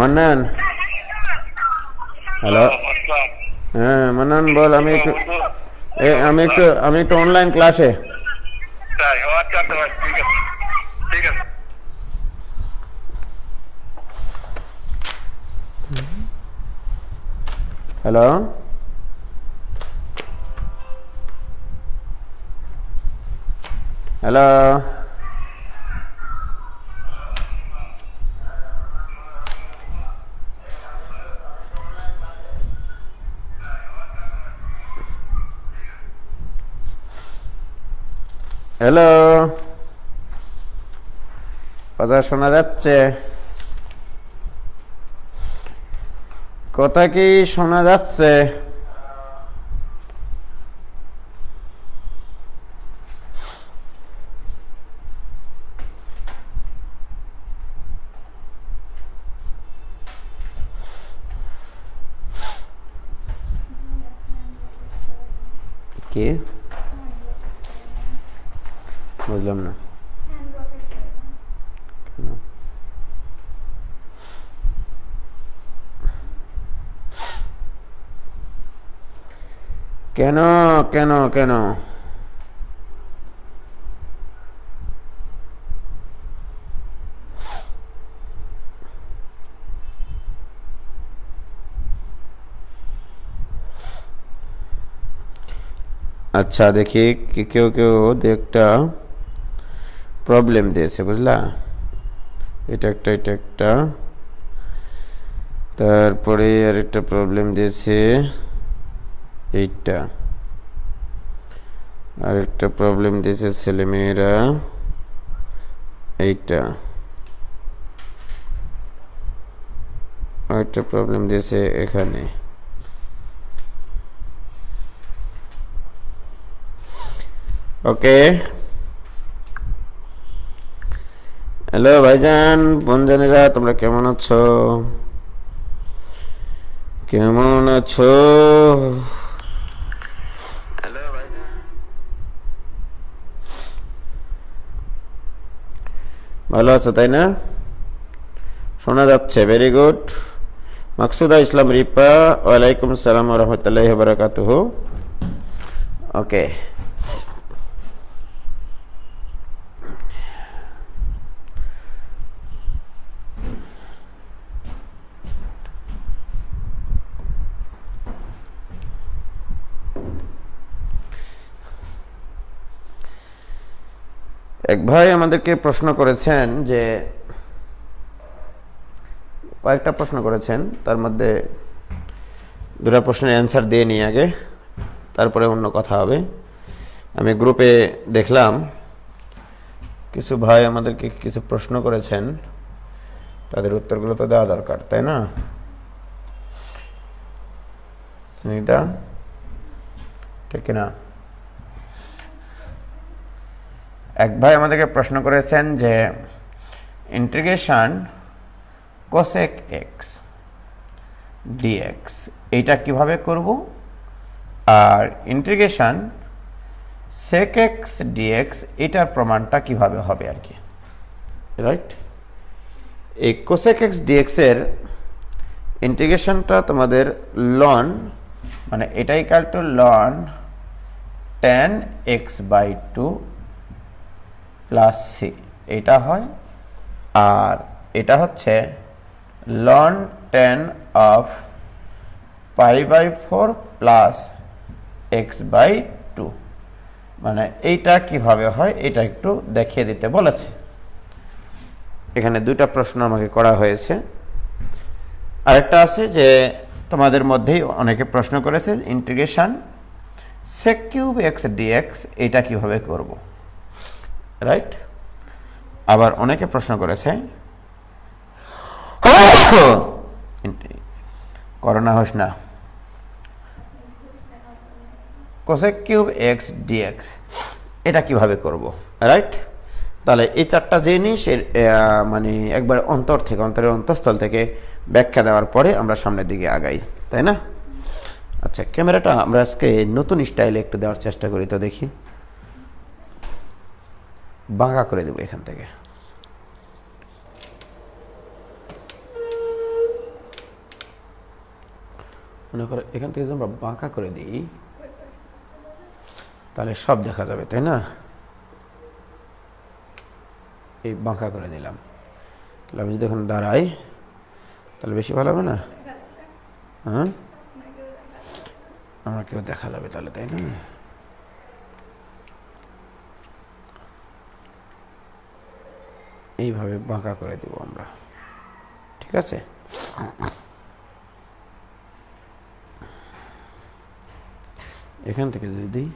Mannan, hello. হ্যাঁ মান্নান বল, আমি একটু অনলাইন ক্লাসে। হ্যালো, হ্যালো, হ্যালো, কথা শোনা যাচ্ছে? কথা কি শোনা যাচ্ছে? কি বুঝলাম না। কেন কেন কেন? আচ্ছা দেখি, কেউ কেউ একটা প্রবলেম দিয়েছে, বুঝলা? এটা একটা তারপরে আর একটা প্রবলেম দিয়েছে, এইটা আর একটা প্রবলেম দিয়েছে ছেলেমেয়েরা, এইটা আর একটা প্রবলেম দিয়েছে এখানে। ওকে, হ্যালো ভাইজান, বনজানেরা, তোমরা কেমন আছো? কেমন আছো? ভালো আছো তাই না? শোনা যাচ্ছে, ভেরি গুড। মাকসুদা ইসলাম রিপা, ওয়ালাইকুম আসসালাম ওয়া রাহমাতুল্লাহি ওয়া বারাকাতুহু। ওকে, এক ভাই আমাদেরকে প্রশ্ন করেছেন, যে কয়েকটা প্রশ্ন করেছেন, তার মধ্যে দুটো প্রশ্নের অ্যান্সার দিয়ে নিই আগে, তারপরে অন্য কথা হবে। আমি গ্রুপে দেখলাম কিছু ভাই আমাদেরকে কিছু প্রশ্ন করেছেন, তাদের উত্তরগুলো তো দেওয়া দরকার, তাই না সুনিতা? ঠিক না? এক ভাই আমাদেরকে প্রশ্ন করেছেন যে ইন্টিগ্রেশন কোসেক এক্স ডিএক্স এইটা কিভাবে করব, আর ইন্টিগ্রেশন সেক এক্স ডিএক্স এটার প্রমাণটা কিভাবে হবে আর কি, রাইট? এই কোসেক এক্স ডিএক্স এর ইন্টিগ্রেশনটা তোমাদের লন, মানে এটা equal to ln tan x/2 plus সি, এটা হয়। আর এটা হচ্ছে ln tan of π/4 plus x/2, মানে এইটা কিভাবে হয় এটা একটু দেখিয়ে দিতে বলেছে। এখানে দুইটা প্রশ্ন আমাকে করা হয়েছে। আরেকটা আছে যে তোমাদের মধ্যেই অনেকে প্রশ্ন করেছে integration sec cube x dx এটা কিভাবে করব, রাইট? আবার অনেকে প্রশ্ন করেছে করোনা হোস না, কোসেক কিউব x dx এটা কিভাবে করব, রাইট? তাহলে এই চারটা জিনিস মানে একবার অন্তরের অন্তঃস্থল থেকে ব্যাখ্যা দেওয়ার পরে আমরা সামনের দিকে আগাই, তাই না? আচ্ছা, ক্যামেরাটা আমরা আজকে নতুন স্টাইলে একটু দেওয়ার চেষ্টা করি, তো দেখি, বাঁকা করে দেবো এখান থেকে। মনে করো এখান থেকে যদি আমরা বাঁকা করে দিই তাহলে সব দেখা যাবে, তাই না? এই বাঁকা করে দিলাম, তাহলে আমি যদি এখন দাঁড়াই তাহলে বেশি ভালো হবে না? হ্যাঁ, আমাকেও দেখা যাবে তাহলে, তাই না? এইভাবে বাঁকা করে দিব আমরা, ঠিক আছে? এখান থেকে যদি দিই,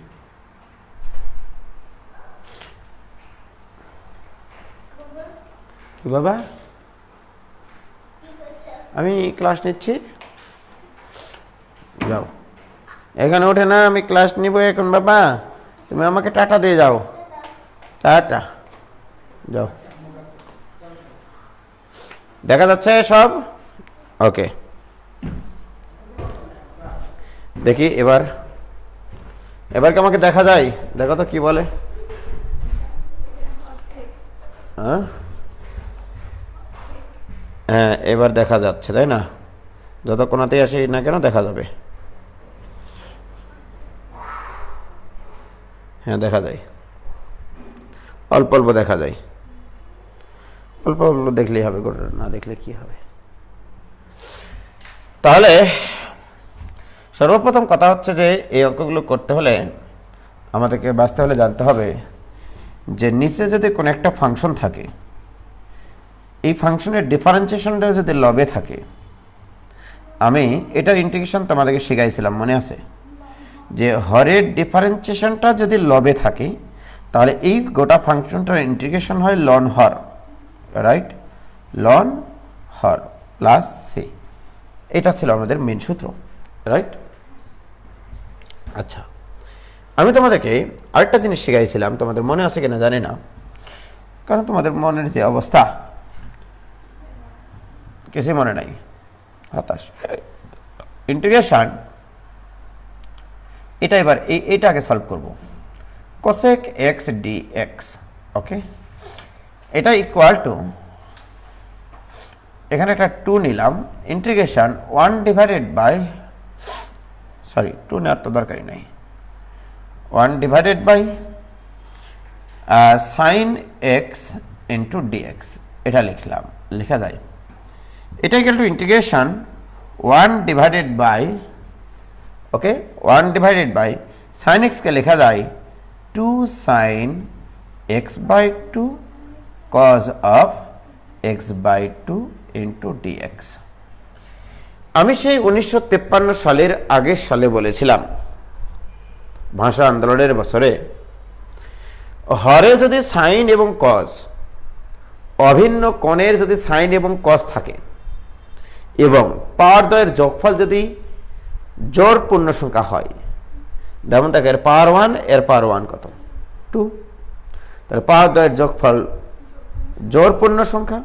কি বাবা, আমি ক্লাস নিচ্ছি, যাও এখানে ওঠে না, আমি ক্লাস নিব এখন বাবা, তুমি আমাকে টাটা দিয়ে যাও, টাটা, যাও। দেখা যাচ্ছে সব? ওকে, দেখি এবার কি আমাকে দেখা যায়? দেখো তো কি বলে। হ্যাঁ, এবার দেখা যাচ্ছে, তাই না? যতক্ষণতেই আসি না কেন দেখা যাবে। হ্যাঁ, দেখা যায়, অল্প অল্প দেখা যায়, অল্প অল্প দেখলেই হবে, গোটা না দেখলে কি হবে? তাহলে সর্বপ্রথম কথা হচ্ছে যে এই অঙ্কগুলো করতে হলে আমাদেরকে বাঁচতে হলে জানতে হবে যে নিচে যদি কোনো একটা ফাংশন থাকে, এই ফাংশনের ডিফারেন্সিয়েশনটা যদি লবে থাকে, আমি এটার ইন্টিগ্রেশন তোমাদেরকে শিখাইছিলাম, মনে আছে? যে হরের ডিফারেন্সিয়েশনটা যদি লবে থাকে তাহলে এই গোটা ফাংশনটার ইন্টিগ্রেশন হয় লন হর, রাইট? লন হর প্লাস সি, এটা ছিল আমাদের মেন সূত্র, রাইট? আচ্ছা, আমি তোমাদেরকে আরেকটা জিনিস শিখাইছিলাম, তোমাদের মনে আছে কিনা জানি না, কারণ তোমাদের মনের যে অবস্থা কিছুই মনে নাই, হতাশ। ইন্টিগ্রেশন এটা এবার এইটা আগে সলভ করব। কোসেক এক্স ডি এক্স, ওকে, এটা ইকুয়াল টু, এখানে একটা 2 নিলাম, ইন্টিগ্রেশন 1 ডিভাইডেড বাই, সরি 2 নেওয়ার তো দরকারই নাই, 1 divided by sine x into dx, এটা লিখলাম, লেখা যায়। এটা equal to integration 1 divided by, okay, 1 divided by sine এক্সকে লেখা যায় 2 sine x by 2 cos of x by 2 into dx. আমি সেই 1953 সালের আগের সালে বলেছিলাম, ভাষা আন্দোলনের বছরে, হরে যদি সাইন এবং কজ, অভিন্ন কোণের যদি সাইন এবং কজ থাকে এবং পাওয়ার দ্বয়ের যোগফল যদি জোড় পূর্ণ সংখ্যা হয়, যেমন থাকে এর পাওয়ার 1, এর পাওয়ার 1 কত? 2, তাহলে পাওয়ার দ্বয়ের যোগফল জোড় পূর্ণ সংখ্যা।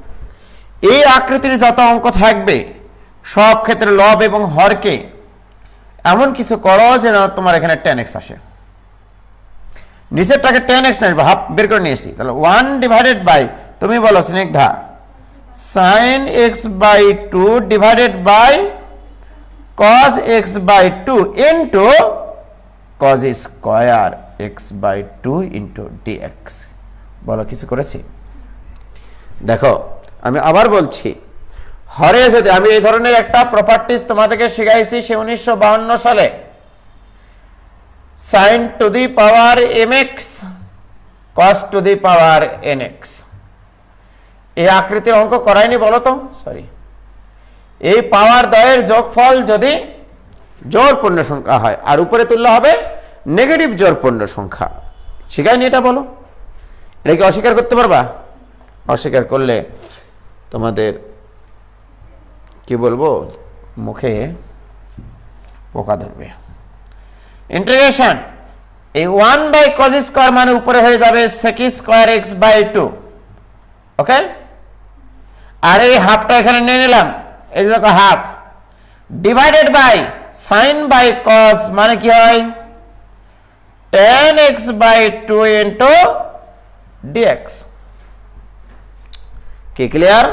এই আকৃতির যত অঙ্ক থাকবে সব ক্ষেত্রে লব এবং হরকে এমন কিছু করো যেন তোমার এখানে 10x আসে, নিচেরটাকে 10x না হাফ বের করে নিয়েছি, তাহলে 1 ডিভাইডেড বাই, তুমি বলো Snigdha, sine x by 2 divided by cos x by 2 into cos square x by 2 into dx। বলো কিছু করেছি? দেখো আমি আবার বলছি, হরে যদি আমি এই ধরনের একটা প্রপার্টিজ তোমাদেরকে শিখাইছি সে 1952 সালে, sin to the power mx cos to the power nx, এই আকৃতির অঙ্ক করাইনি বলো তো? সরি, এই পাওয়ার দ্বয়ের যোগফল যদি জোড় পূর্ণ সংখ্যা হয় আর উপরে তুললে হবে নেগেটিভ জোড় পূর্ণ সংখ্যা, শিখাইনি এটা? বলো, এটা কি অস্বীকার করতে পারবা? অস্বীকার করলে তোমাদের কি বলবো, মুখে পোকা ধরবে। ইন্টিগ্রেশন এই 1 বাই cos স্কয়ার মানে উপরে হয়ে যাবে sec square x by 2, okay, আর এই হাফটা এখানে নিয়ে নিলাম, এই দেখো half, divided by sine by cos মানে কি হয় 10x বাই 2 ইন্টু dx। কি ক্লিয়ার?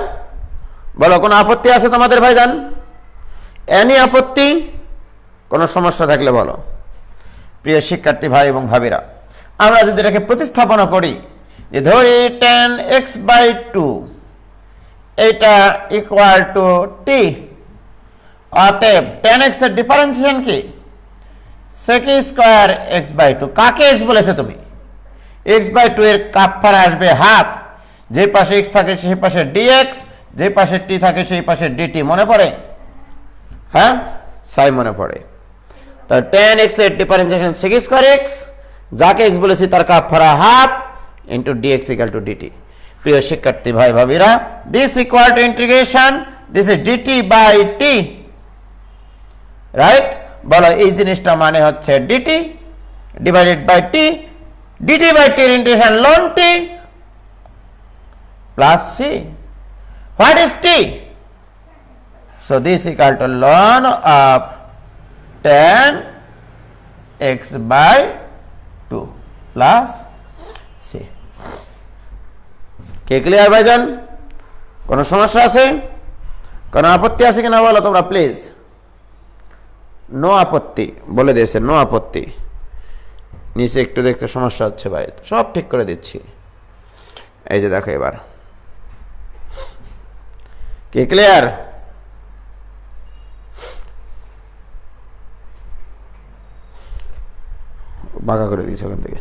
বলো কোন আপত্তি আছে তোমাদের ভাইজান? এনি আপত্তি? কোনো সমস্যা থাকলে বলো। প্রিয় শিক্ষার্থী ভাই এবং ভাবিরা, আমরা যদি এটাকে প্রতিস্থাপনা করি যে ধরি tan x/2 এটা ইকুয়াল টু টি, অতএব tan x এর ডিফারেন্সিয়েশন কি sec স্কয়ার x/2। কাকে x বলেছে তুমি? x/2 এর কাপড় আসবে হাফ, যে পাশে x থাকে সেই পাশে dx, যে পাশে t থাকে সেই পাশে dt। মনে পড়ে? হ্যাঁ, সাই মনে পড়ে। তো tan x এর ডিফারেন্সিয়েশন sec স্কয়ার x, যাকে x বলেছি তার কাপড় half into dx equal to dt। প্রিয় শিক্ষার্থী ভাই ভাবিরা, this equal to integration this is dt by t, right? বলো এই জিনিসটা মানে হচ্ছে dt divided by t, dt by t এর integration ln t plus c. What is t? So this equal to ln of tan x by 2 plus c. K clear ভাইজান? কোনো সমস্যা আছে? কোনো আপত্তি আছে কিনা বলো তোমরা প্লিজ। নো আপত্তি বলে দিয়েছে, নো আপত্তি। নিচে একটু দেখতে সমস্যা হচ্ছে ভাই, সব ঠিক করে দিচ্ছি। এই যে দেখো এবার কে ক্লিয়ার? বাঁকা করে দিয়েছে ওখান থেকে।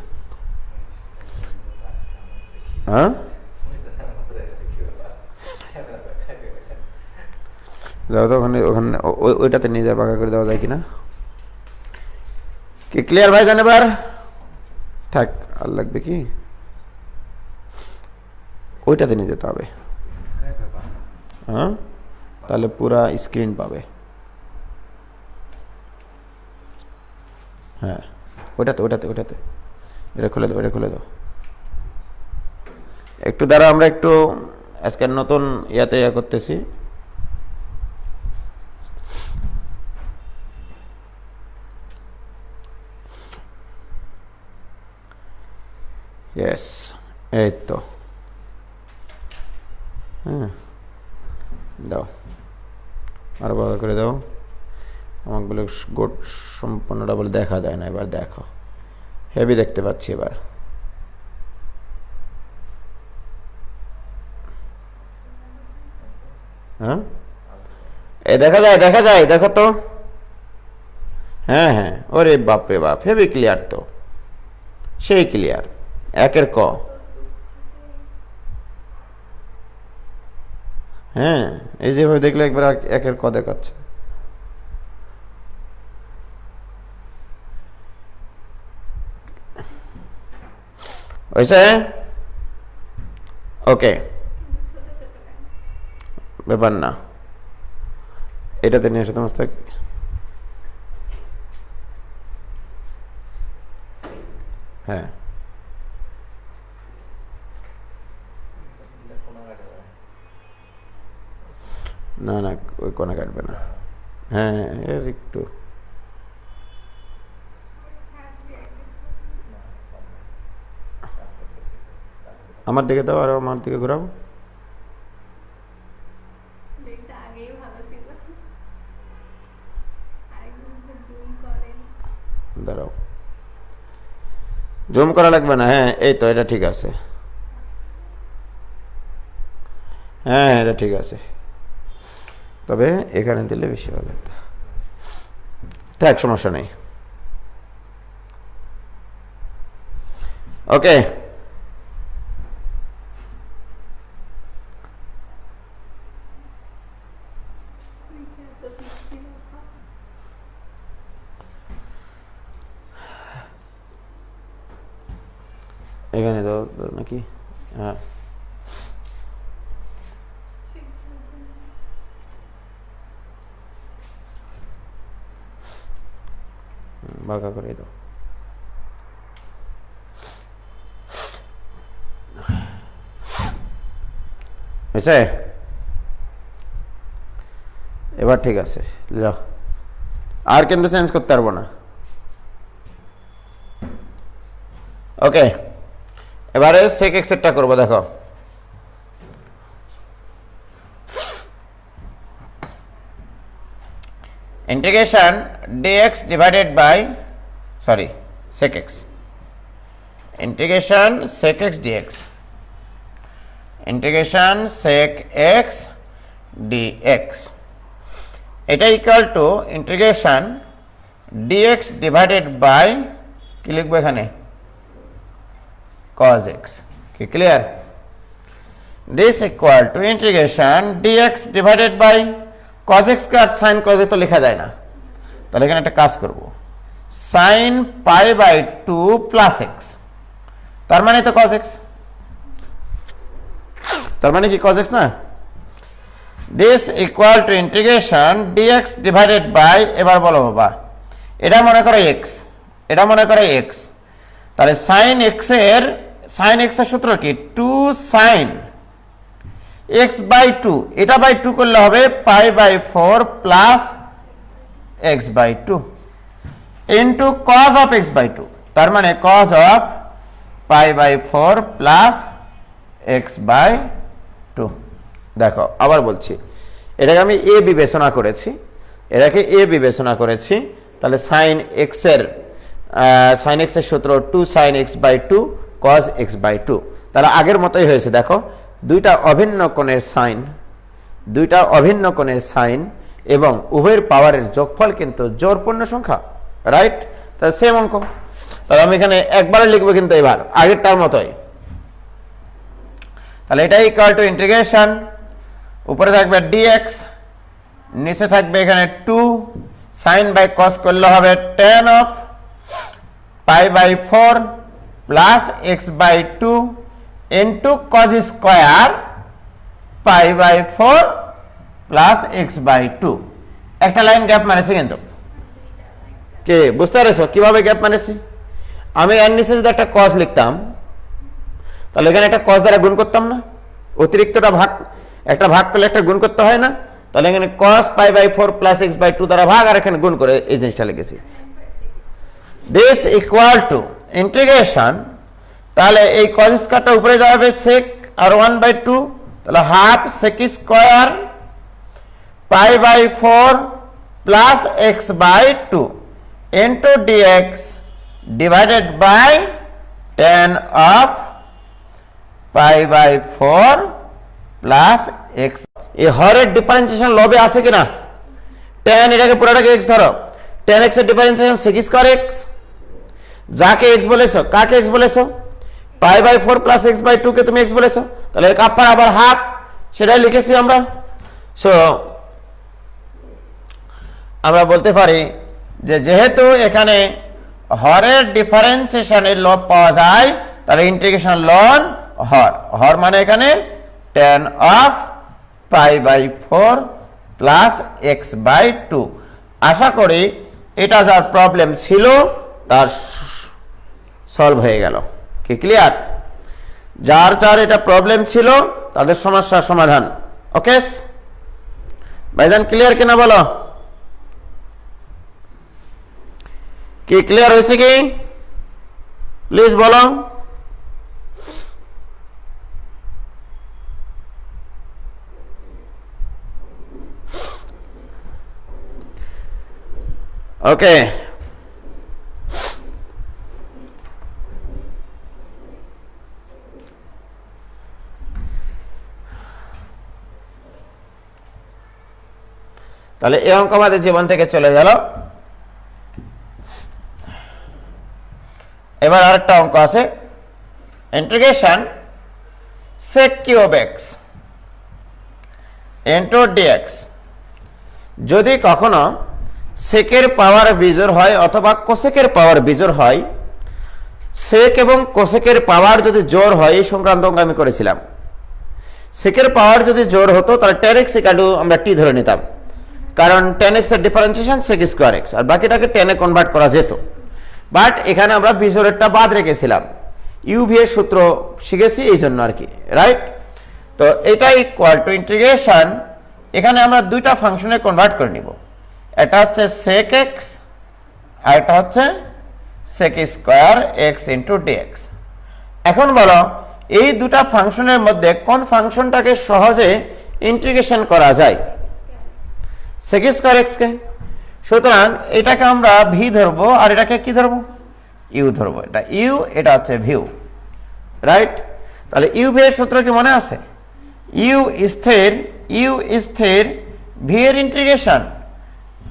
হ্যাঁ, যাও তো ওখানে, ওখানে ওইটাতে নিয়ে যায়, বাঁকা করে দেওয়া যায় কিনা। কি ক্লিয়ার ভাই? জান এবার থাক, আর লাগবে কি? ওইটাতে নিয়ে যেতে হবে। হ্যাঁ, তাহলে পুরা স্ক্রিন পাবে। হ্যাঁ, ওইটাতে ওইটাতে ওইটাতে এটা খুলে দাও, এটা খুলে দাও। একটু দ্বারা আমরা একটু আজকে নতুন ইয়াতে ইয়া করতেছি। ইয়েস, এই তো। হ্যাঁ, দাও, আরো ভালো করে দাও। আমাকে বলে গোট সম্পূর্ণটা বলে দেখা যায় না। এবার দেখো, হেভি দেখতে পাচ্ছি এবার। হ্যাঁ, এ দেখা যায়, দেখা যায়, দেখো তো। হ্যাঁ হ্যাঁ, ওরে বাপ রে বাপ, হেভি ক্লিয়ার তো, সেই ক্লিয়ার। একের ক। হ্যাঁ, এই যেভাবে দেখলে একবার একের ক দেখাচ্ছে। হয়েছে? ওকে, ব্যাপার না, এটাতে নিয়ে এসে তোমার হ্যাঁ না না, ওই কোনা কাটবে না। হ্যাঁ, এর একটু আমার দিকে দাও, আর আমার দিকে ঘোরাও। দাঁড়াও, জুম করা লাগবে না। হ্যাঁ, এই তো, এটা ঠিক আছে। হ্যাঁ, এটা ঠিক আছে, তবে এখানে দিলে বেশি ভালো হতো। থাক, সমস্যা নেই। ওকে, এখানে দাও নাকি? হ্যাঁ, বাঁকা করে দাও। হয়েছে? এবার ঠিক আছে, যাও। আর কিন্তু চেঞ্জ করতে পারবো না। ওকে, এবারে সেক এক্সেটটা করবো। দেখো, integration dx divided by sec x, integration sec x dx, integration sec x dx, এটা equal to integration dx divided by কি লিখবো এখানে cos x, কি clear? This equal to integration dx divided by cos x কে আর sin cos x তো লেখা যায় না, তাহলে এখানে একটা কাজ করব, sin pi by 2 plus x, তার মানে তো cos x, তার মানে কি cos x না? This equal to integration dx divided by, এবার বলো বাবা, এটা মনে করো x, এটা মনে করো x, তাহলে sin x এর সূত্র কি 2 sin x বাই 2, এটা বাই 2 করলে হবে pi by 4 plus x by 2 into cos of x by 2, তার মানে cos of pi by 4 plus x by 2। দেখো আবার বলছি, এটাকে আমি a বিবেচনা করেছি, এটাকে a বিবেচনা করেছি, তাহলে sin x এর সূত্র 2 sin x by 2 cos x by 2, তাহলে আগের মতোই হয়েছে। দেখো দুইটা অভিন্ন কোণের সাইন এবং উভয়ের পাওয়ারের যোগফল কিন্তু জোড়পূর্ণ সংখ্যা, রাইট? তাহলে সেম অঙ্ক, তাহলে আমি এখানে একবারে লিখবো কিন্তু এবার আগেরটার মতোই, তাহলে এটা ইকুয়াল টু ইন্টিগ্রেশন, উপরে থাকবে dx, নিচে থাকবে এখানে 2 sin বাই cos করলে হবে tan of pi by 4 plus x by 2 into cos square pi by 4 plus x by 2। একটা লাইন গ্যাপ মানেছি কিন্তু, কে বুঝতে পারছো কিভাবে গ্যাপ মানেছি? আমি এর নিচে যদি একটা cos লিখতাম, তাহলে এখানে একটা cos দ্বারা গুণ করতাম না, অতিরিক্তটা একটা ভাগ করলে একটা গুণ করতে হয় না, তাহলে এখানে cos pi by 4 plus x by 2 দ্বারা ভাগ, আর এখানে গুণ করে এই জিনিসটা লিখেছি। দিস ইকুয়াল টু ইন্টিগ্রেশন, তাহলে এই cos স্কয়ারটা উপরে যাবে sec আর 1/2, তাহলে half sec square pi by 4 plus x by 2 into dx divided by tan of pi by 4 plus x। এই হরের ডিফারেন্সিয়েশন লবে আছে কিনা? tan এটাকে পুরোটাকে x ধরো, tan x এর ডিফারেন্সিয়েশন sec স্কয়ার x, যাকে x বলেছো, কাকে x বলেছো? Pi by 4 plus x by 2 কে তুমি x বলেছো, তাহলে এর কাপড় আবার হাফ, সেটাই লিখেছি আমরা। সো আমরা বলতে পারি যে যেহেতু এখানে হরের ডিফারেন্সিয়েশনের লব পাওয়া যায়, তাহলে ইন্টিগ্রেশন লন হর মানে এখানে tan of pi by 4 plus x by 2। আশা করি এটা যার প্রবলেম ছিল তার সলভ হয়ে গেল, কি ক্লিয়ার? যার এটা প্রবলেম ছিল তাদের সমস্যার সমাধান। ওকে ভাইজান, ক্লিয়ার কিনা বলো? কি ক্লিয়ার হয়েছে কি? প্লিজ বলো। ওকে, তাহলে এই অঙ্ক আমাদের জীবন থেকে চলে গেল। এবার আরেকটা অঙ্ক আছে, integration sec cube x into dx। যদি কখনো সেকের পাওয়ার বিজোড় হয় অথবা কোসেকের পাওয়ার বিজোড় হয়, সেক এবং কোসেকের পাওয়ার যদি জোড় হয়, এই সংক্রান্ত অঙ্ক আমি করেছিলাম। সেকের পাওয়ার যদি জোড় হতো তাহলে tan x ইকুয়াল আমরা t ধরে নিতাম, কারণ tan x এর ডিফারেন্সিয়েশন sec স্কয়ার x, আর বাকিটাকে tan এ কনভার্ট করা যেত। বাট এখানে আমরা বিজোড়েরটা বাদ রেখেছিলাম, ইউভি এর সূত্র শিখেছি এই জন্য আর কি, রাইট? তো এটাই ইকুয়াল টু ইন্টিগ্রেশন, এখানে আমরা দুইটা ফাংশনে কনভার্ট করে নিব, এটা হচ্ছে sec x আর এটা হচ্ছে sec square x into dx। এখন বলো এই দুটা ফাংশনের মধ্যে কোন ফাংশনটাকে সহজে ইন্টিগ্রেশন করা যায়? sec স্কয়ার x কে। সুতরাং এটাকে আমরা ভি ধরবো আর এটাকে কি ধরবো, ইউ ধরবো। এটা ইউ, এটা হচ্ছে ভিউ, রাইট? তাহলে ইউ ভি এর সূত্র কি মনে আছে? ইউ স্থির, ভি এর ইন্টিগ্রেশন,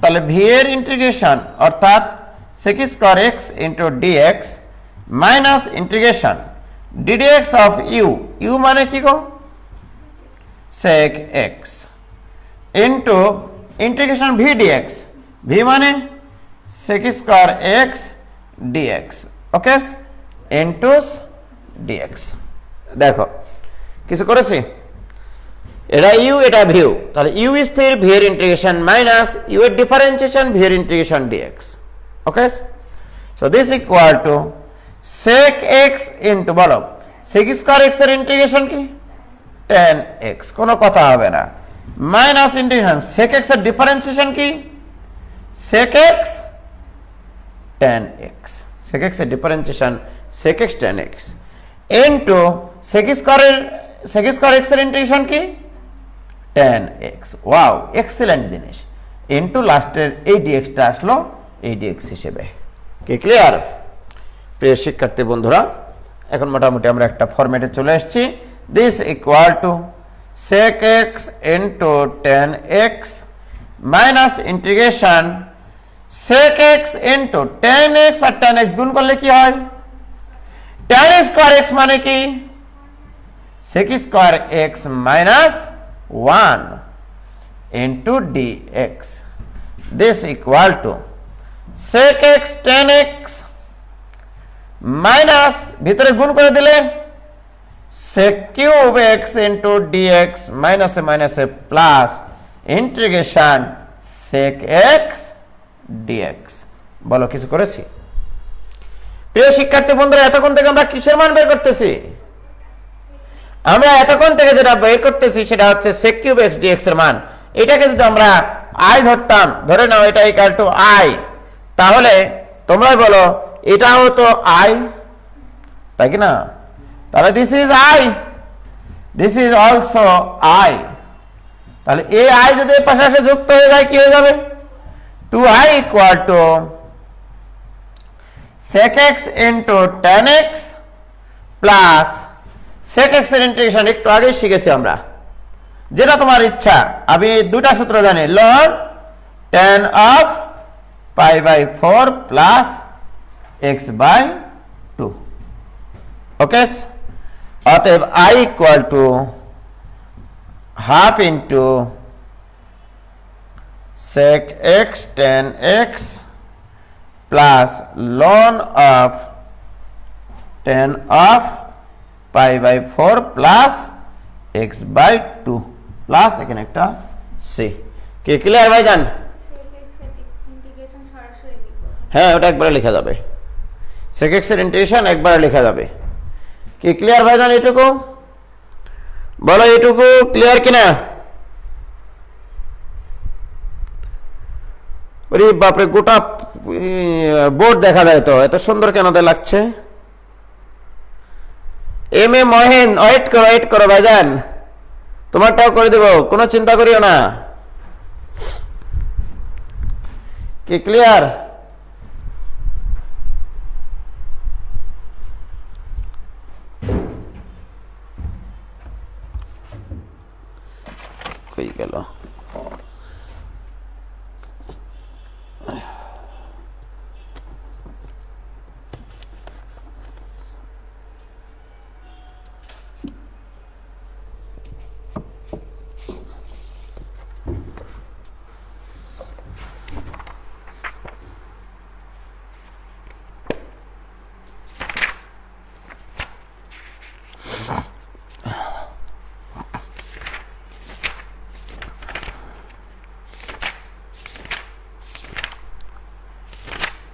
তাহলে ভি এর ইন্টিগ্রেশন অর্থাৎ sec square x into dx minus integration d dx of u, u মানে কি গো, sec x into integration v dx, v মানে sec square x dx, okay, into dx. দেখো কিছু করেছি, এটা ইউ এটা ভিউ, তাহলে ইউ স্থির, ভি এর ইন্টিগ্রেশন মাইনাস ইউ এর ডিফারেন্সিয়েশন, ভি এর integration dx, okay. So this equal to sec x into, বলো sec স্কয়ার x এর ইন্টিগ্রেশন কি, tan x, কোনো কথা হবে না, মাইনাস ইন্টিগ্রেশন sec x এর ডিফারেন্সিয়েশন কি, sec x tan x, sec x এর differentiation sec x tan x into sec square x এর ইন্টিগ্রেশন কি, tan x, ওয়াও এক্সিলেন্ট জিনিস, ইনটু লাস্টের এই ডিএক্সটা আসলো এই ডিএক্স হিসেবে। কি ক্লিয়ার প্রিয় শিক্ষার্থী বন্ধুরা? এখন মোটামুটি আমরা একটা ফরম্যাটে চলে এসেছি। This equal to sec x into tan x minus integration sec x into tan x, আর tan x গুণ করলে কি হয়, tan স্কয়ার x মানে কি, sec square x minus 1 into dx. This equal to sec x tan x minus ভিতরে গুণ করে দিলে sec cube x into dx মাইনাসে মাইনাসে plus integration sec x dx। বলো কিছু করেছি? প্রিয় শিক্ষার্থী বন্ধুরা, এতক্ষণ থেকে আমরা কিসের মান বের করতেছি? আমরা এতক্ষণ থেকে যেটা বের করতেছি সেটা হচ্ছে sec কিউব x dx এর মান। এটাকে যদি আমরা i ধরতাম, ধরে নাও এটা ইকুয়াল টু i, তাহলে তোমরাই বলো এটাও তো i, তাই কি না? তাহলে this is i, this is also i, তাহলে এই i যদি এর পাশে এসে যুক্ত হয়ে যায় কি হয়ে যাবে, 2i equal to sec x into tan x plus sec x এর ইন্টিগ্রেশন একটু আগে শিখেছি আমরা, যেটা তোমার ইচ্ছা। আমি দুটা সূত্র জানি, ln tan of pi by 4 plus x by 2, ওকে। অতএব i equal to half into sec x tan x plus ln of tan of pi by 4 plus x by 2 plus এখানে একটা c। কি ক্লিয়ার ভাইজান? হ্যাঁ, ওটা একবারে লেখা যাবে, sec x এর ইন্টিগ্রেশন একবারে লেখা যাবে। কি ক্লিয়ার ভাইজান? এটুকু বলো, এটুকু ক্লিয়ার কিনা? ওরে বাপরে, গোটা বোর্ড দেখা যায় তো, এত সুন্দর কেন লাগছে? এম এ মহেন, ওয়েট করো ভাইজান, তোমারটাও করে দেব, কোনো চিন্তা করিও না। কি ক্লিয়ার? কই গেল?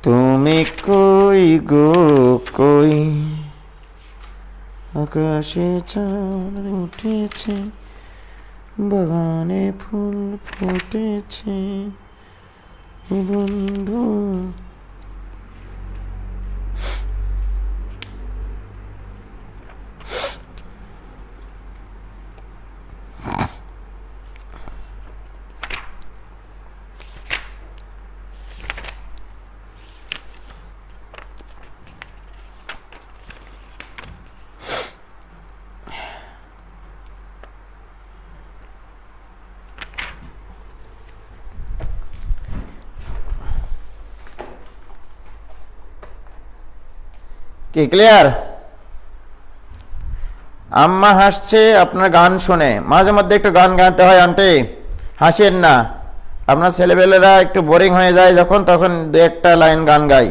তুমি কই গো কই, আকাশে চাঁদ উঠেছে, বাগানে ফুল ফুটেছে, বন্ধু কি ক্লিয়ার? আম্মা হাসছে আপনার গান শুনে, মাঝে মধ্যে একটু গান গাইতে হয় আন্টি, হাসেন না। আপনার ছেলেবেলেরা একটু বোরিং হয়ে যায় যখন, তখন দু একটা লাইন গান গাই।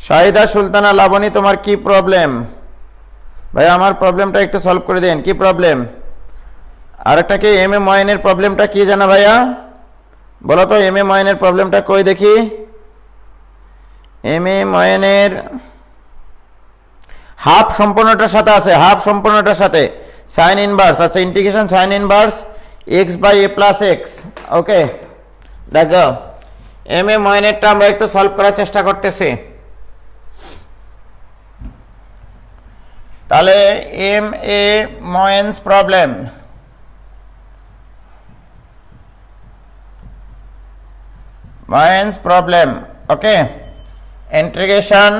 শাহিদা সুলতানা লাবণী, তোমার কি প্রবলেম? ভাই আমার প্রবলেমটা একটু সলভ করে দেন। কি প্রবলেম? আরেকটা কি এম এ ময়নের প্রবলেমটা কি জানা ভাইয়া? বলো তো এম এ ময়নের প্রবলেমটা কই দেখি। এম এ ময়নের হাফ সম্পূর্ণটার সাথে আছে, হাফ সম্পূর্ণটার সাথে সাইন ইনভার্স। আচ্ছা, integration sine inverse x by a plus x. Okay, দেখো এম এ ময়নেরটা আমরা একটু সলভ করার চেষ্টা করতেছি। তাহলে এম এ ময়েন্স প্রবলেম, ময়েন্স problem. Okay, integration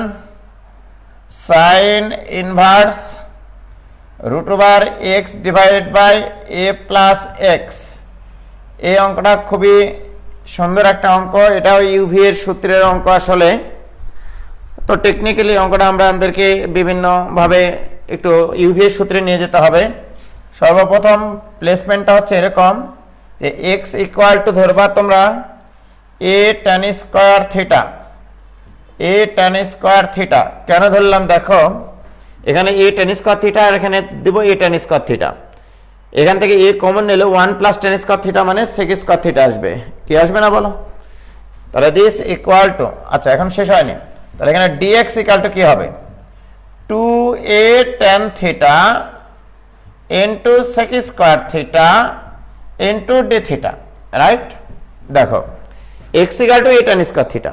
sine inverse root over x divided by a plus x. এই অঙ্কটা খুবই সুন্দর একটা অঙ্ক, এটাও ইউভি এর সূত্রের অঙ্ক আসলে। তো টেকনিক্যালি অঙ্কটা আমাদেরকে বিভিন্নভাবে একটু ইউভি এর সূত্রে নিয়ে যেতে হবে। সর্বপ্রথম প্লেসমেন্টটা হচ্ছে এরকম যে এক্স ইকুয়াল টু ধরবা তোমরা এ ট্যান স্কোয়ার থিটা, এ ট্যান স্কোয়ার থিটা। কেন ধরলাম দেখো, এখানে এ ট্যান স্কোয়ার থিটা আর এখানে দেব এ ট্যান স্কোয়ার থিটা। এখান থেকে এ কমন নিলে 1 প্লাস ট্যান স্কোয়ার থিটা মানে সেক স্কোয়ার থিটা আসবে। কি আসবে না বলো? তাহলে দিস ইকুয়াল টু, আচ্ছা এখন শেষ হয়নি, তাহলে এখানে ডিএক্স ইকুয়াল টু কি হবে? 2a tan theta into sec square theta into d theta, right? দেখো x equal to a tan square theta,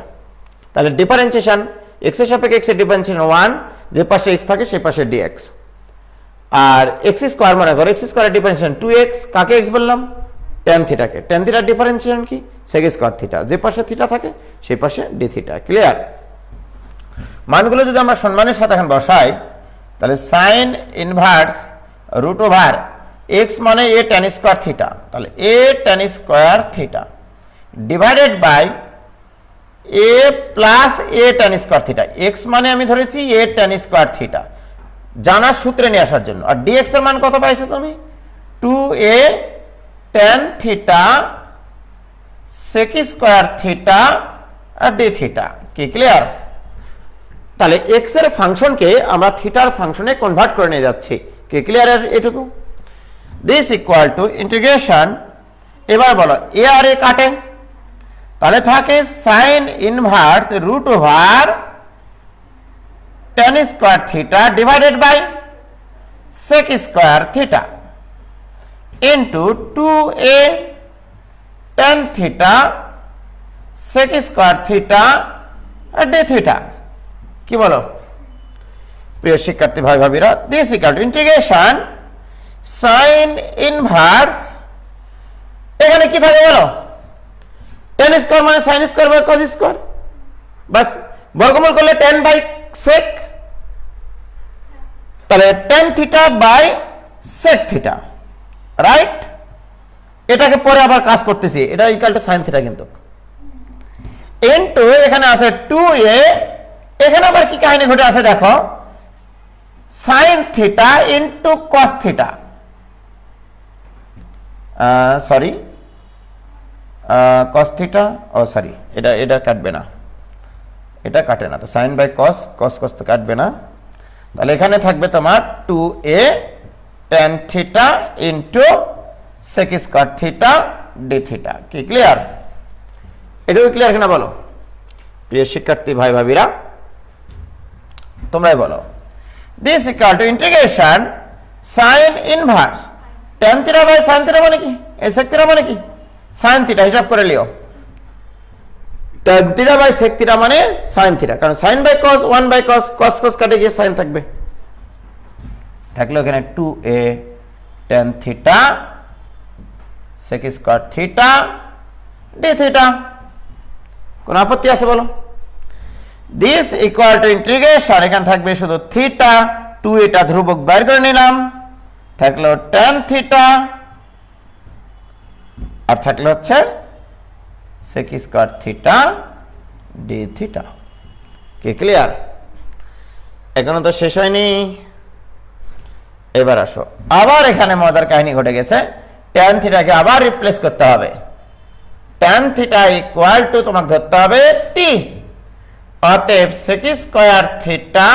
তাহলে ডিফারেন্সিয়েশন এক্স এর সাপেক্ষে এক্স এর ডিফারেন্সিয়েশন 1, যে পাশে এক্স থাকে সেই পাশে ডিএক্স। আর এক্স স্কোয়ার মনে করো, এক্স স্কোয়ারের ডিফারেন্সিয়েশন 2x, কাকে এক্স বললাম? ট্যান থিটাকে। ট্যান থিটার ডিফারেন্সিয়েশন কি? সেক স্কোয়ার থিটা, যে পাশে থিটা থাকে সেই পাশে ডি থিটা। ক্লিয়ার? মানগুলো যদি আমরা সম্মানের সাথে এখন বসাই, তাহলে sine inverse root over x মানে এ ট্যান স্কোয়ার থিটা, তাহলে a tan square theta divided by a plus a tan square theta. X মানে আমি ধরেছি এ ট্যান স্কোয়ার থিটা, জানার সূত্রে নিয়ে আসার জন্য। আর ডিএক্স এর মান কত পাইছো তুমি? 2a tan theta sec square theta আর ডি থিটা। কি ক্লিয়ার? তাহলে এক্স এর ফাংশনকে আমরা থিটার ফাংশনে কনভার্ট করে নিয়ে যাচ্ছি। কি ক্লিয়ার এটুকু? দিস ইকুয়াল টু ইন্টিগ্রেশন, এবার বলো এ আর এ কাটে, তাহলে থাকে sine inverse root over tan square theta divided by sec square theta into 2a tan theta sec square theta আর ডি থিটা। কি বলো প্রিয় শিক্ষার্থী ভাই ভাবিরা? This equal to integration sine inverse, এখানে কি থাকে বলো? ট্যান স্কোয়ার মানে sine square by cos square, বাস বর্গমূল করলে ট্যান বাই সেক, তাহলে tan theta by sec theta, right? এটাকে পরে আবার কাজ করতেছি, এটা ইকুয়াল টু সাইন থিটা কিন্তু ইনটু এখানে আছে 2a, এখানে আবার কি কাহিনী ঘটে আছে দেখো, sine theta into cos theta, sorry cos theta, ও সরি এটা এটা কাটবে না, এটা কাটে না, তো সাইন বাই কস, কস কস তো কাটবে না। তাহলে এখানে থাকবে তোমার 2a tan theta into sec square theta d theta. কি ক্লিয়ার? এটাও ক্লিয়ার কিনা বলো প্রিয় শিক্ষার্থী ভাই ভাবিরা? তোমরাই বলো। This equal to integration sin inverse tan theta by sin theta মানে কি? এই sec থিটা মানে কি? sin থিটা, হিসাব করে লিও। tan theta by sec theta মানে sin থিটা, কারণ sin by cos 1 by cos, cos cos কাটে গিয়ে sin থাকবে, থাকলো এখানে 2a tan theta sec square theta d theta. কোন আপত্তি আছে বলো? দিস ইকুয়াল টু ইন্টিগ্রেশন, এখানে থাকবে শুধু থিটা, 2 এটা ধ্রুবক বাইর করে নিলাম, থাকলো tan থিটা আর থাকলো হচ্ছে sec square theta d theta. কি ক্লিয়ার? এখনো তো শেষ হয়নি। এবার আসো, আবার এখানে মজার কাহিনী ঘটে গেছে। ট্যান থিটাকে আবার রিপ্লেস করতে হবে। ট্যান থিটা ইকুয়াল টু তোমাকে ধরতে হবে টি। অতএব sec square theta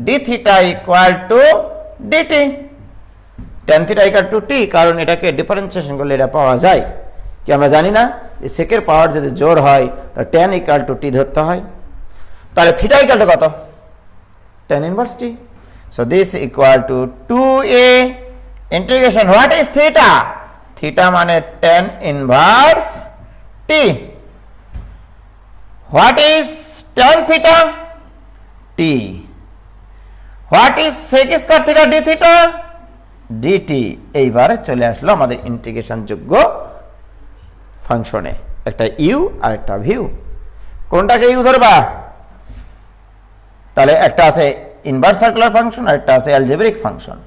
d theta equal to dt. Tan theta equal to t, কারণ এটাকে ডিফারেন্সিয়েশন করলে এটা পাওয়া যায়। কি আমরা জানি না যে সেকের পাওয়ার যদি জোর হয় তাহলে ট্যান ইকুয়াল টু টি ধরতে হয়। তাহলে থিটা ইকুয়াল টু কত? tan inverse t. So this equal to 2a integration. What is theta? Theta মানে tan inverse t. What is tan theta? t. What is sec square theta d theta? dt. এইবারে চলে আসলো আমাদের integration যোগ্য ফাংশনে। একটা u আর একটা v। কোনটাকে u ধরবা? তাহলে একটা আছে ইনভার্স সার্কুলার ফাংশন আর একটা আছে অ্যালজেব্রিক ফাংশন।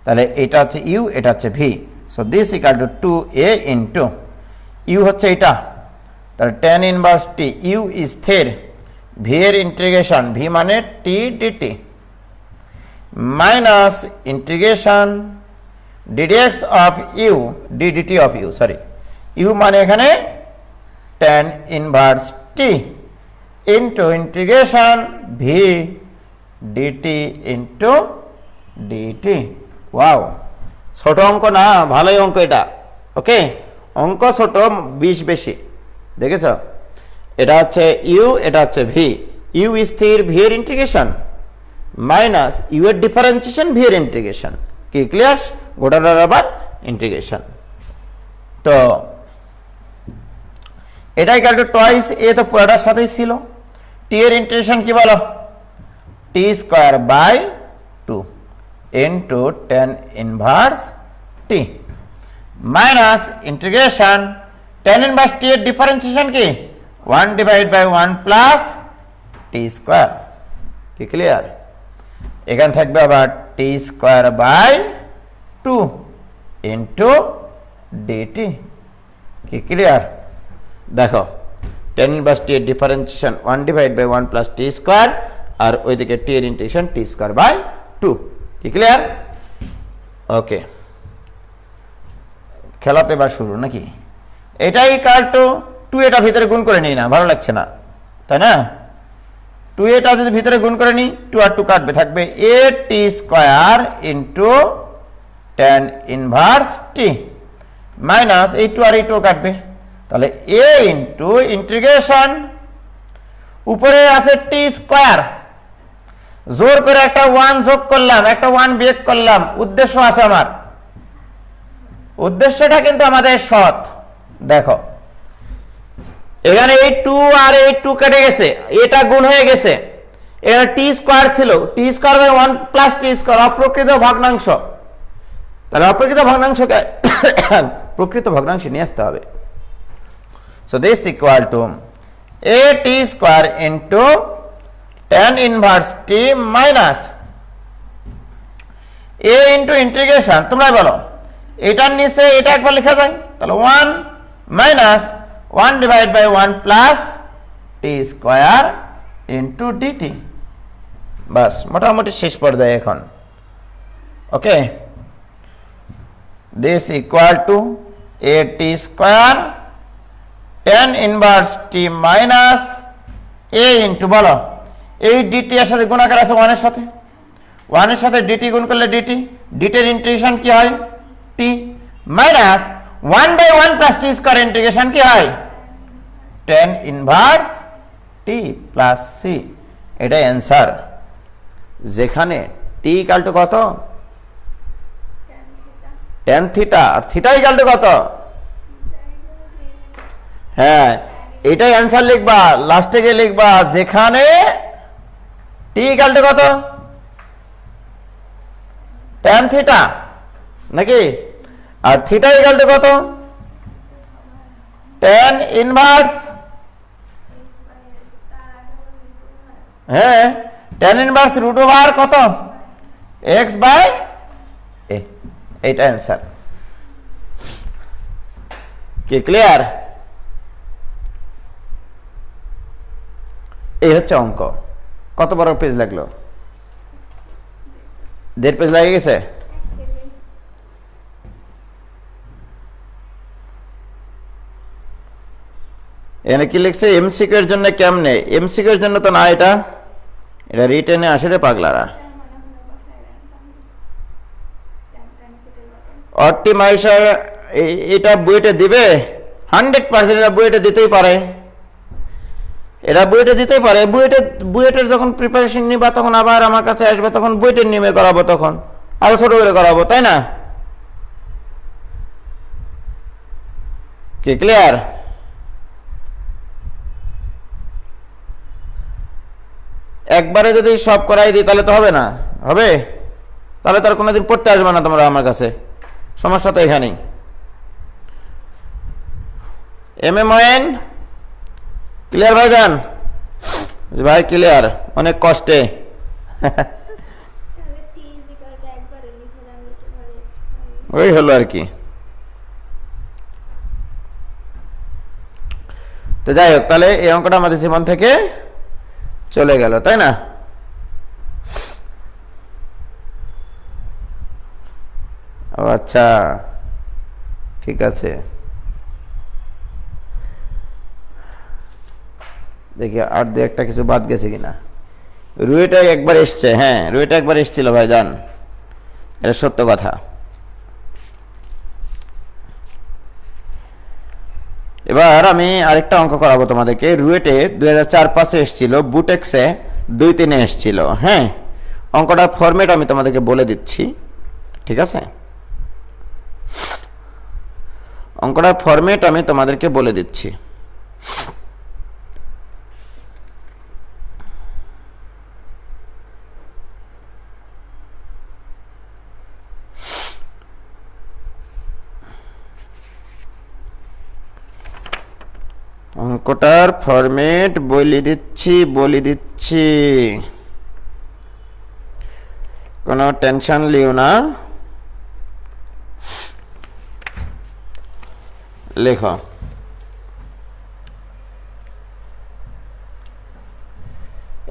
তাহলে এটা হচ্ছে ইউ, এটা হচ্ছে v. So this equal to 2a into u হচ্ছে এটা, তাহলে tan ইনভার্স টি, ইউ স্থির, ভি এর ইন্টিগ্রেশন, ভি মানে t dt, minus integration d dx of u d dt of u, sorry u মানে এখানে tan inverse t into integration v dt into dt. Wow, ছোট অঙ্ক না, ভালোই অঙ্ক এটা। ওকে, অঙ্ক ছোট, 20 বেশি। দেখেছ, এটা হচ্ছে ইউ, এটা হচ্ছে ভি। ইউ স্থির, ভি এর ইন্টিগ্রেশন, মাইনাস ইউ এর ডিফারেন্সিয়েশন, ভি এর ইন্টিগ্রেশন। কি ক্লিয়ার? গোটাটার আবার ইন্টিগ্রেশন। তো এটাই ইকুয়াল টু টয়েস এ, তো পুরোটার সাথেই ছিল। টি এর ইন্টিগ্রেশন কি বলো? T square by 2 into tan inverse t, minus integration tan inverse t এর ডিফারেন্সিয়েশন কি? 1 divide by 1 plus t square. কি ক্লিয়ার? এখানে থাকবে আবার t square by 2 into dt. কি ক্লিয়ার? দেখো, tan ইনভার্স টি এর differentiation 1 divide by 1 plus t square, আর ওইদিকে টি এর ইন্টিগ্রেশন টি স্কোয়ার বাই 2। কি ক্লিয়ার? ওকে, খেলাতে বা শুরু নাকি? এটাই ইকুয়াল টু 2 এটা ভিতরে গুণ করে নিই না, ভালো লাগছে না, তাই না? 2 এটা যদি ভিতরে গুণ করে নিই, 2 আর 2 কাটবে, থাকবে a t square into tan inverse t, minus এই 2 আর এই 2 কাটবে, তাহলে এ ইন্টু ইন্টিগ্রেশন, উপরে আছে টি স্কোয়ার, জোর করে একটা 1 যোগ করলাম, একটা 1 বিয়োগ করলাম, উদ্দেশ্য আছে আমার, উদ্দেশ্যটা কিন্তু আমাদের সৎ। দেখো এখানে এই 2 আর এই 2 কেটে গেছে, এটা গুণ হয়ে গেছে, এখানে টি স্কোয়ার ছিল, t square by 1 plus t square, অপ্রকৃত ভগ্নাংশ। তাহলে অপ্রকৃত ভগ্নাংশকে প্রকৃত ভগ্নাংশে নিয়ে আসতে হবে। So this equal to a t square into tan inverse t minus a into integration, তোমরা বলো এটার নিচে এটা একবার লেখা যায়, তাহলে 1 minus 1 divide by 1 plus t square into dt. বাস, মোটামুটি শেষ পর্যায়ে এখন। Okay, this equal to a t square tan inverse t minus a into, বলো এই ডিটি এর সাথে গুণাকার আছে 1 এর সাথে, 1 এর সাথে ডিটি গুণ করলে ডিটি, ডিটি এর ইন্টিগ্রেশন কি হয়? T, minus 1 by 1 plus t square integration কি হয়? tan inverse t plus c. এটাই অ্যান্সার, যেখানে টি ইকুয়াল টু কত? tan থিটা, আর থিটা ইকুয়াল টু কত? হ্যাঁ, এটাই অ্যান্সার লিখবা, লাস্টে গিয়ে লিখবা যেখানে টি ইকুয়াল টু কত? tan থিটা নাকি? আর থিটা ইকুয়াল টু কত? tan ইনভার্স, হ্যাঁ tan ইনভার্স রুট ওভার কত? x by a। এইটা অ্যান্সার। কি ক্লিয়ার? এই হচ্ছে অঙ্ক। কত বড় পেজ লাগলো? 1.5 পেজ লাগে গেছে। এখানে কি লিখছে? এমসিকিউ এর জন্য কেমনে? এমসিকিউ এর জন্য তো না, এটা রিটেনে আসে রে পাগলারা। অপটিমাইজার এটা বুয়েটে দিবে 100%, এটা বুয়েটে দিতেই পারে, এরা বুয়েটে দিতেই পারে। বুয়েটের যখন প্রিপারেশন নিবা তখন আবার আমার কাছে আসবে, তখন বুয়েটের নিমে করাবো, তখন আরো ছোট করে করাবো, তাই না? কি ক্লিয়ার? একবারে যদি সব করাই দিই তাহলে তো হবে না, হবে? তাহলে তো আর কোনোদিন পড়তে আসবে না তোমরা আমার কাছে, সমস্যা তো এখানেই। এম এ ময়েন ক্লিয়ার ভাইজান? ভাই ক্লিয়ার, অনেক কষ্টে। ওই হলো আর কি। তো যাই হোক, তাহলে এই অঙ্কটা আমাদের জীবন থেকে চলে গেল, তাই না? ও আচ্ছা, ঠিক আছে। দেখি আর দু একটা কিছু বাদ গেছে কিনা। রুয়েটা একবার এসছে, হ্যাঁ রুয়েটা একবার এসছিল ভাইজান, এটা সত্য কথা। এবার আমি আরেকটা অঙ্ক করাবো তোমাদেরকে। রুয়েটে 2004-05 এসছিল, বুটেক্সে 2-3 এসছিল। হ্যাঁ, অঙ্কটার ফরম্যাট আমি তোমাদেরকে বলে দিচ্ছি, ঠিক আছে? অঙ্কটার ফরম্যাট আমি তোমাদেরকে বলে দিচ্ছি। অঙ্কটার ফরম্যাট বলে দিচ্ছি, কোনো টেনশন লিও না। লেখো,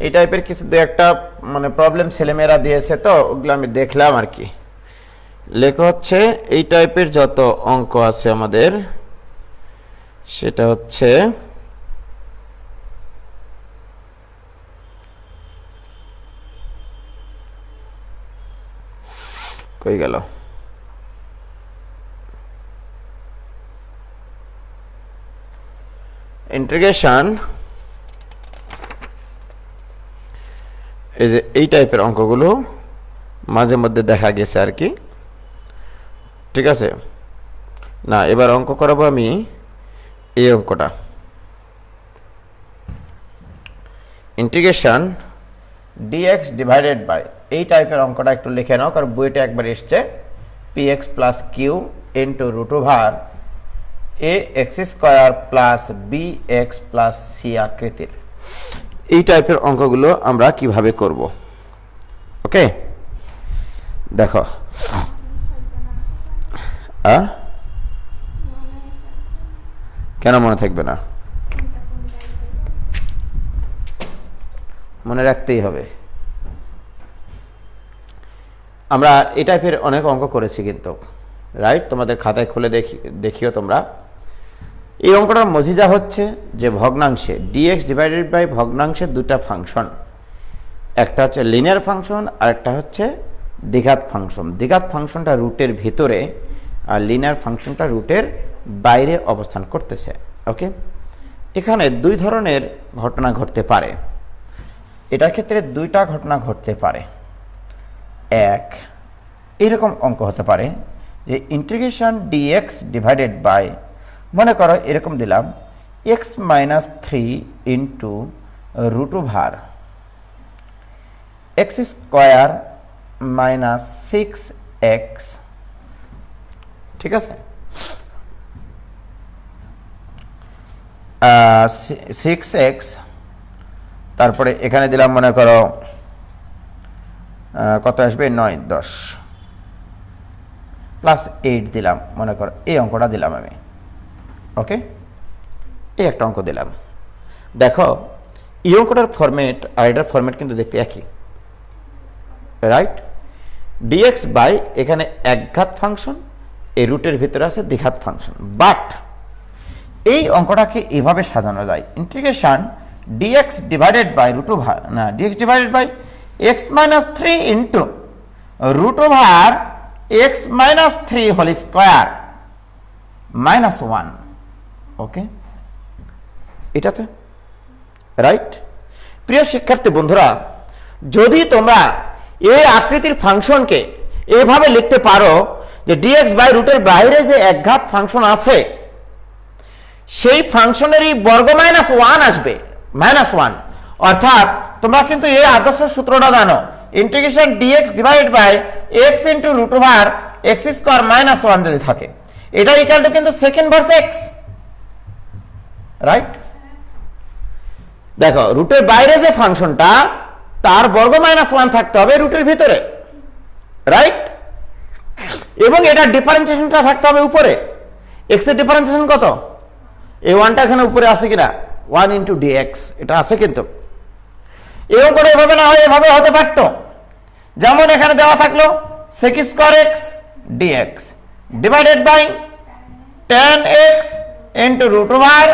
এই টাইপের কিছু দু একটা মানে প্রবলেম ছেলেমেয়েরা দিয়েছে, তো ওগুলো আমি দেখলাম আর কি। লেখা হচ্ছে এই টাইপের যত অঙ্ক আছে আমাদের, সেটা হচ্ছে কই গেল, ইন্টিগ্রেশন, এই যে এই টাইপের অঙ্কগুলো মাঝে মধ্যে দেখা গেছে আর কি, ঠিক আছে? না, এবার অঙ্ক করাবো আমি এই অঙ্কটা, ইন্টিগ্রেশন ডিএক্স ডিভাইডেড বাই, এই টাইপের অঙ্কটা একটু লিখে নাও, কারণ বইটা একবার এসছে px plus q into root over a x square plus b x plus c আকৃতির। এই টাইপের অঙ্কগুলো আমরা কিভাবে করব, ওকে? দেখো, কেন মনে থাকবে না? মনে রাখতেই হবে। আমরা এই টাইপের অনেক অঙ্ক করেছি কিন্তু, রাইট? তোমাদের খাতায় খুলে দেখিও তোমরা। এই অঙ্কটার মজিজা হচ্ছে যে ভগ্নাংশে ডিএক্স ডিভাইডেড বাই ভগ্নাংশের দুটা ফাংশন, একটা হচ্ছে লিনিয়ার ফাংশন আর একটা হচ্ছে দ্বিঘাত ফাংশন। দ্বিঘাত ফাংশনটা রুটের ভিতরে আর লিনিয়ার ফাংশনটা রুটের বাইরে অবস্থান করতেছে, ওকে? এখানে দুই ধরনের ঘটনা ঘটতে পারে, এটার ক্ষেত্রে দুইটা ঘটনা ঘটতে পারে। এক, এরকম অঙ্ক হতে পারে যে ইন্টিগ্রেশন ডিএক্স ডিভাইডেড বাই, মনে করো এরকম দিলাম x-3 into root over x square minus 6x, ঠিক আছে? 6x, তারপরে এখানে দিলাম মনে করো কত আসবে, 9, 10 প্লাস 8 দিলাম, মনে করো এই অঙ্কটা দিলাম আমি, ওকে? এই একটা অঙ্ক দিলাম। দেখো এই অঙ্কটার ফরম্যাট আর এটার ফরম্যাট কিন্তু দেখতে একই, রাইট? ডিএক্স বাই এখানে একঘাত ফাংশন, এই রুটের ভিতরে আছে দ্বিঘাত ফাংশন। বাট এই অঙ্কটাকে এভাবে সাজানো যায়, integration dx divided by root over, না, dx divided by x minus 3 into root over x minus 3 whole square minus 1। Okay, এটাতে রাইট? প্রিয় শিক্ষার্থী বন্ধুরা, যদি তোমরা এই আকৃতির ফাংশনকে এভাবে লিখতে পারো যে ডিএক্স বাই রুটের বাইরে যে একঘাত ফাংশন আছে সেই ফাংশনেরই বর্গ মাইনাস 1 আসবে, মাইনাস 1। অর্থাৎ তোমরা কিন্তু এই আদর্শ সূত্রটা জানো, integration dx divided by x into root over x square minus 1 যদি থাকে, এটা ইকুয়াল টু কিন্তু সেকেন্ড ভার্স এক্স, রাইট? দেখো, রুটের বাইরে যে ফাংশনটা তার বর্গ মাইনাস 1 থাকতে হবে রুটের ভিতরে, রাইট? এবং এটার ডিফারেন্সিয়েশনটা থাকতে হবে উপরে। এক্স এর ডিফারেন্সিয়েশন কত? এই 1টা এখানে উপরে আছে কিনা, 1 ইন্টু ডিএক্স, এটা আছে কিন্তু। এবং করে এভাবে না হয় এভাবে হতে পারত, যেমন এখানে দেওয়া থাকলো sec square x dx divided by tan x into root over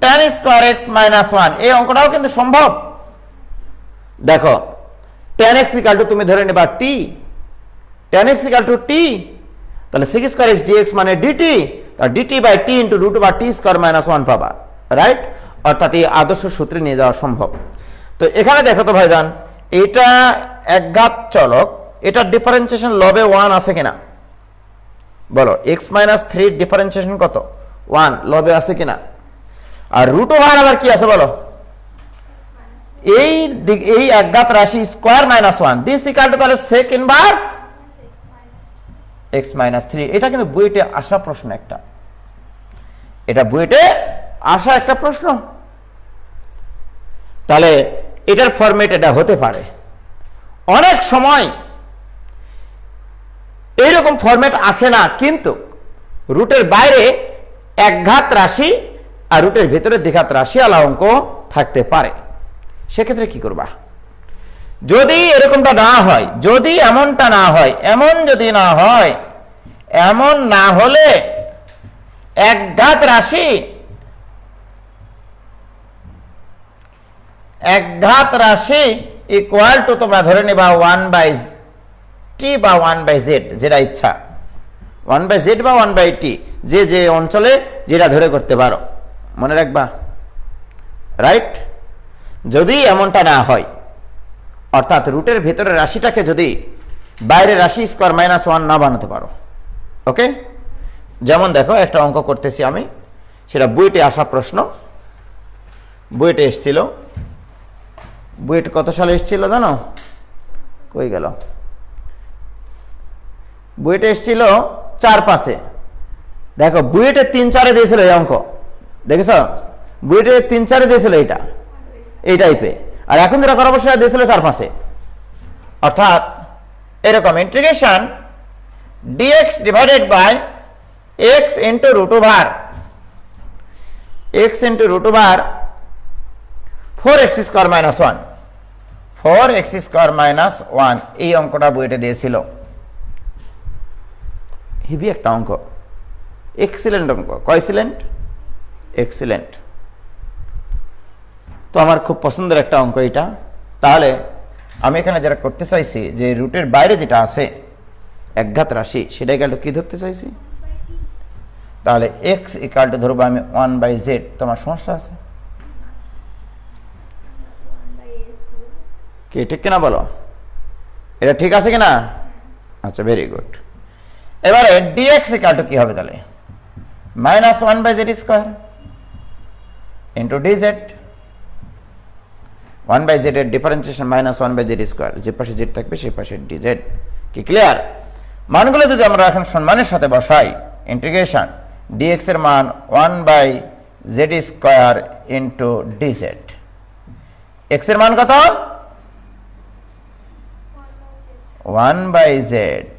tan square x minus 1। এই অঙ্কটাও কিন্তু সম্ভব। দেখো, tan x ইকুয়াল টু তুমি ধরে নেবা t, tan x equal to t, তাহলে sec স্কয়ার x dx মানে dt, আর dt by t into root over t square minus 1 পাবা, রাইট? অর্থাৎ এই আদর্শ সূত্রে নিয়ে যাওয়া সম্ভব। তো এখানে দেখো তো ভাইজান, এটা একঘাত চলক, এটার ডিফারেন্সিয়েশন লবে 1 আছে কিনা বলো? x মাইনাস 3 ডিফারেন্সিয়েশন কত? 1, লবে আছে কিনা? আর রুট ওভার আবার কি আছে বলো? এই একঘাত রাশি square minus 1, this equal two তাহলে সেক ইনভার্স x মাইনাস 3। এটা কিন্তু বুয়েটে আসা প্রশ্ন একটা, এটা বুয়েটে আসা একটা প্রশ্ন। তাহলে এটার ফরম্যাট এটা হতে পারে। অনেক সময় এইরকম ফরম্যাট আসে না, কিন্তু রুটের বাইরে একঘাত রাশি আর রুটের ভিতরে দ্বিঘাত রাশি আলা অঙ্ক থাকতে পারে। সেক্ষেত্রে কি করবা? যদি এরকমটা না হয়, যদি এমনটা না হয়, এমন যদি না হয়, এমন না হলে একঘাত রাশি ইকুয়াল টু তোমরা ধরে নেবা 1 বাই টি বা 1 বাই জেড, যেটা ইচ্ছা, 1 বাই জেড বা 1 বাই টি, যে যে অঞ্চলে যেটা ধরে করতে পারো, মনে রাখবা, রাইট? যদি এমনটা না হয়, অর্থাৎ রুটের ভেতরে রাশিটাকে যদি বাইরে রাশি স্কয়ার মাইনাস 1 না বানাতে পারো, ওকে? যেমন দেখো, একটা অঙ্ক করতেছি আমি, সেটা বুয়েটে আসা প্রশ্ন, বুয়েটে এসেছিল। বুয়েট কত সালে এসেছিল জানো? কই গেল? বুয়েটে এসেছিল 4-5-এ। দেখো, বুয়েটে 3-4-এ দিয়েছিল এই অঙ্ক, দেখেছ? বুয়েটে 3-4-এ দিয়েছিল এটা, এই টাইপে। আর এখন যেটা করা অবশ্যই দিয়েছিল 4-5-এ। অর্থাৎ এরকম integration dx divided by x into root over 4x square minus 1, 4x square minus 1, এই অঙ্কটা বইটা দিয়েছিল। হিবি একটা অঙ্ক, এক্সিলেন্ট অঙ্ক। কয়সিলেন্ট? এক্সিলেন্ট। তো আমার খুব পছন্দের একটা অঙ্ক এটা। তাহলে আমি এখানে যেটা করতে চাইছি, যে রুটের বাইরে যেটা আছে একঘাত রাশি, সেটাই গেল কি ধরতে চাইছি? তাহলে x ইকুয়াল টু ধরবো আমি 1 বাই জেড। তোমার সমস্যা আছে কি? ঠিক কিনা বলো? এটা ঠিক আছে কিনা? আচ্ছা, ভেরি গুড। এবারে dx ইকুয়াল টু কি হবে তাহলে? Minus 1 by z square into dz. 1 by z এর differentiation minus 1 by z square, যে পাশে জেড থাকবে সেই পাশে ডিজেড। কি ক্লিয়ার? মানগুলো যদি আমরা এখন সম্মানের সাথে বসাই, ইন্টিগ্রেশন dx এর মান 1 by z square into dz. x এর মান কত? 1 by z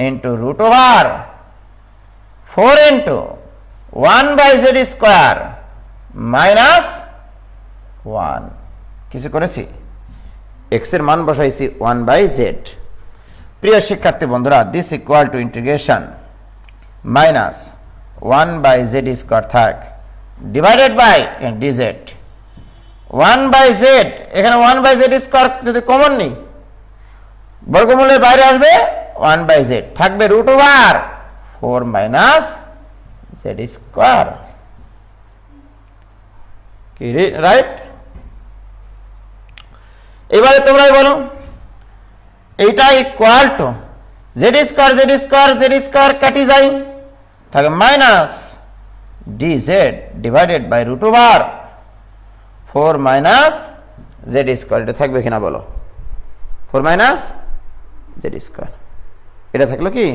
into root over 4 into 1 by z square minus 1 কিছু করেছি x এর মান বসাইছি 1/z প্রিয় শিক্ষার্থী বন্ধুরা this equal to integration minus 1/z square থাক ডিভাইডেড বাই dz 1/z এখানে 1/z স্কয়ার যদি কমন নেই বর্গমূলের বাইরে আসবে 1/z থাকবে √4 - z স্কয়ার কি রাইট এবারে তোমরাই বলো এইটা ইকুয়াল টু z স্কয়ার কাটি যায় থাকে minus dz divided by √4 - z square এটা থাকবে কিনা বলো 4 - z স্কয়ার এটা থাকলো কি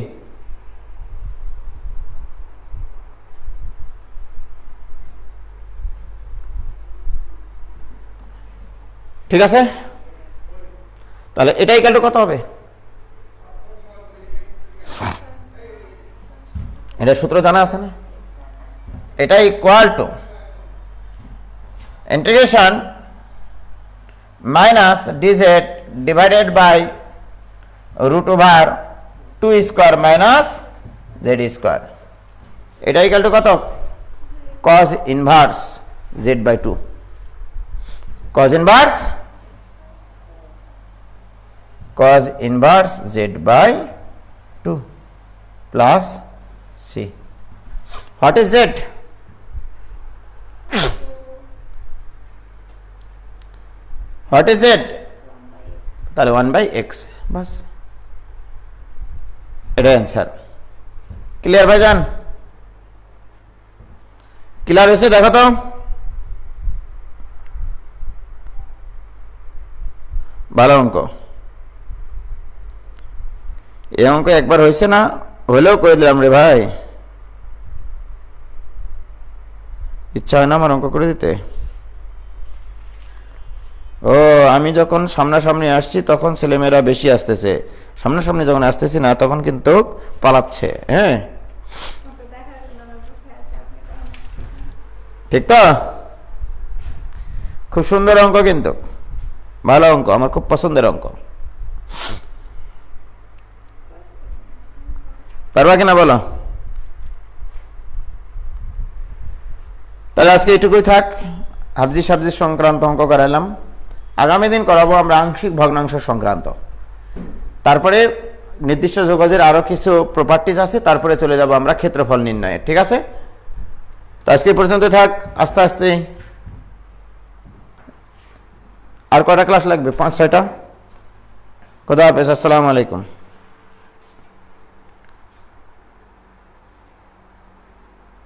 ঠিক আছে তাহলে এটা ইকুয়াল টু কত হবে এটা সূত্র জানা আছে না এটা equal to integration minus dz divided by √2 square minus z square এটা ইকুয়াল টু কত cos inverse z/2 cos inverse z/2 plus c. What is z? What is z? তাহলে 1/x বাস এটা অ্যান্সার ক্লিয়ার ভাইজান ক্লিয়ার হয়েছে দেখো তো ভালো অঙ্ক এই অঙ্ক একবার হয়েছে না হলেও করে দিলাম রে ভাই ইচ্ছা হয় না আমার অঙ্ক করে দিতে ও আমি যখন সামনাসামনি আসছি তখন ছেলেমেয়েরা বেশি আসতেছে সামনাসামনি যখন আসতেছি না তখন কিন্তু পালাচ্ছে হ্যাঁ ঠিক তো খুব সুন্দর অঙ্ক কিন্তু ভালো অঙ্ক আমার খুব পছন্দের অঙ্ক পারবা কিনা বলো তাহলে আজকে এটুকুই থাক হাবজি সাবজি সংক্রান্ত অঙ্ক করাইলাম আগামী দিন করাবো আমরা আংশিক ভগ্নাংশ সংক্রান্ত তারপরে নির্দিষ্ট যোগজের আরো কিছু প্রপার্টিজ আছে তারপরে চলে যাব আমরা ক্ষেত্রফল নির্ণয়ে ঠিক আছে তো আজকে পর্যন্ত থাক আস্তে আস্তে আর কয়টা ক্লাস লাগবে 5-6টা খোদা হাফেজ আসসালামু আলাইকুম